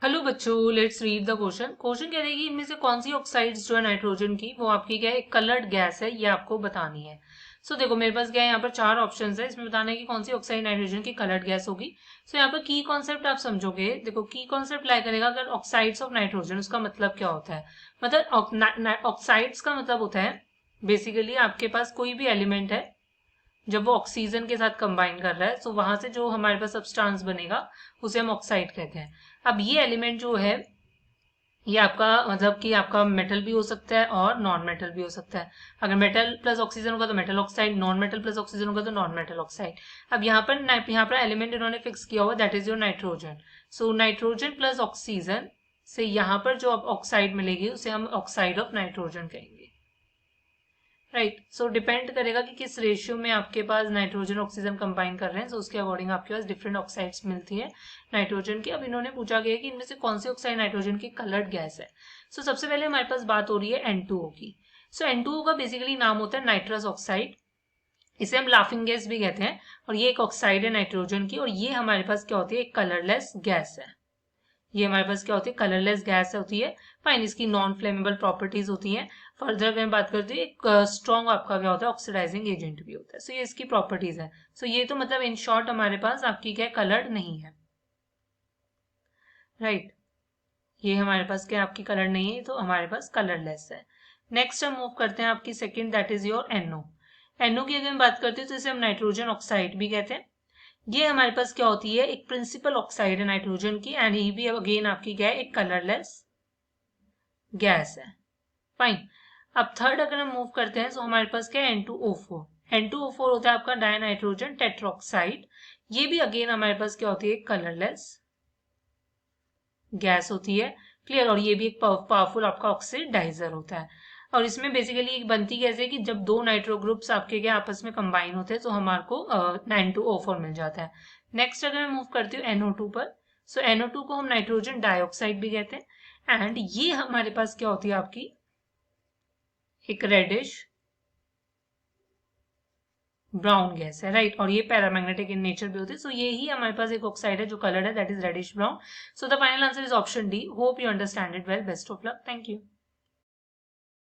Hello बच्चों, let's read the question. Question कह रही है कि इनमें से कौन सी ऑक्साइड्स जो है नाइट्रोजन की, वो आपकी क्या है, एक कलर्ड गैस है, ये आपको बतानी है। देखो मेरे पास क्या है, यहाँ पर चार ऑप्शंस है, इसमें बताना है कि कौन सी ऑक्साइड नाइट्रोजन की कलर्ड गैस होगी। यहाँ पर की कॉन्सेप्ट आप समझोगे। देखो की कॉन्सेप्ट लाई करेगा अगर ऑक्साइड्स ऑफ नाइट्रोजन, उसका मतलब क्या होता है। मतलब ऑक्साइड्स का मतलब होता है बेसिकली आपके पास कोई भी एलिमेंट है, जब वो ऑक्सीजन के साथ कंबाइन कर रहा है तो वहां से जो हमारे पास सब्सटेंस बनेगा उसे हम ऑक्साइड कहते हैं। अब ये एलिमेंट जो है, ये आपका मतलब कि आपका मेटल भी हो सकता है और नॉन मेटल भी हो सकता है। अगर मेटल प्लस ऑक्सीजन होगा तो metal oxide, non metal plus oxygen होगा तो नॉन मेटल ऑक्साइड। अब यहाँ पर एलिमेंट इन्होंने फिक्स किया हुआ, that is your nitrogen. Nitrogen plus oxygen से यहाँ पर जो ऑक्साइड मिलेगी उसे हम ऑक्साइड ऑफ नाइट्रोजन कहेंगे। राइट। डिपेंड करेगा कि किस रेशियो में आपके पास नाइट्रोजन ऑक्सीजन कंबाइन कर रहे हैं, उसके अकॉर्डिंग आपके पास डिफरेंट ऑक्साइड्स मिलती है नाइट्रोजन की। अब इन्होंने पूछा गया कि इनमें से कौन सी ऑक्साइड नाइट्रोजन की कलर्ड गैस है। सबसे पहले हमारे पास बात हो रही है N2O की। N2O का बेसिकली नाम होता है नाइट्रस ऑक्साइड, इसे हम लाफिंग गैस भी कहते हैं। और ये एक ऑक्साइड है नाइट्रोजन की, और ये हमारे पास क्या होती है, एक कलरलेस गैस है। ये हमारे पास क्या होती है, कलरलेस गैस होती है। फाइन, इसकी नॉन फ्लेमेबल प्रॉपर्टीज होती हैं। फर्दर अगर मैं बात करती हूँ, एक स्ट्रॉन्ग आपका क्या होता है, ऑक्सीडाइजिंग एजेंट भी होता है। ये इसकी प्रॉपर्टीज है। ये तो मतलब इन शॉर्ट हमारे पास आपकी क्या कलर्ड नहीं है। राइट। ये हमारे पास क्या आपकी कलर नहीं है, तो हमारे पास कलरलेस है। नेक्स्ट हम मूव करते हैं आपकी second, that is your NO। NO की अगर हम बात करते हैं तो इसे हम नाइट्रोजन ऑक्साइड भी कहते हैं। ये हमारे पास क्या होती है, एक प्रिंसिपल ऑक्साइड है नाइट्रोजन की, एंड ये भी अगेन आपकी क्या है, एक कलरलेस गैस है। फाइन। अब थर्ड अगर हम मूव करते हैं तो हमारे पास क्या है, N2O4। N2O4 होता है आपका डायनाइट्रोजन टेट्रोक्साइड। ये भी अगेन हमारे पास क्या होती है, कलरलेस गैस होती है। क्लियर। और ये भी एक पावरफुल आपका ऑक्सीडाइजर होता है। और इसमें बेसिकली एक बनती कैसे है कि जब दो नाइट्रो ग्रुप्स आपके क्या आपस में कंबाइन होते हैं तो हमारे को N2O4 मिल जाता है। नेक्स्ट अगर मैं मूव करती हूँ NO2 पर, NO2 को हम नाइट्रोजन डाइऑक्साइड भी कहते हैं। एंड ये हमारे पास क्या होती है, आपकी एक रेडिश ब्राउन गैस है। राइट। और ये पैरामैग्नेटिक इन नेचर भी होती है। ये ही हमारे पास एक ऑक्साइड है जो कलर्ड है, that is reddish brown. The final answer is option D. Hope you understand it well. Best of luck. Thank you.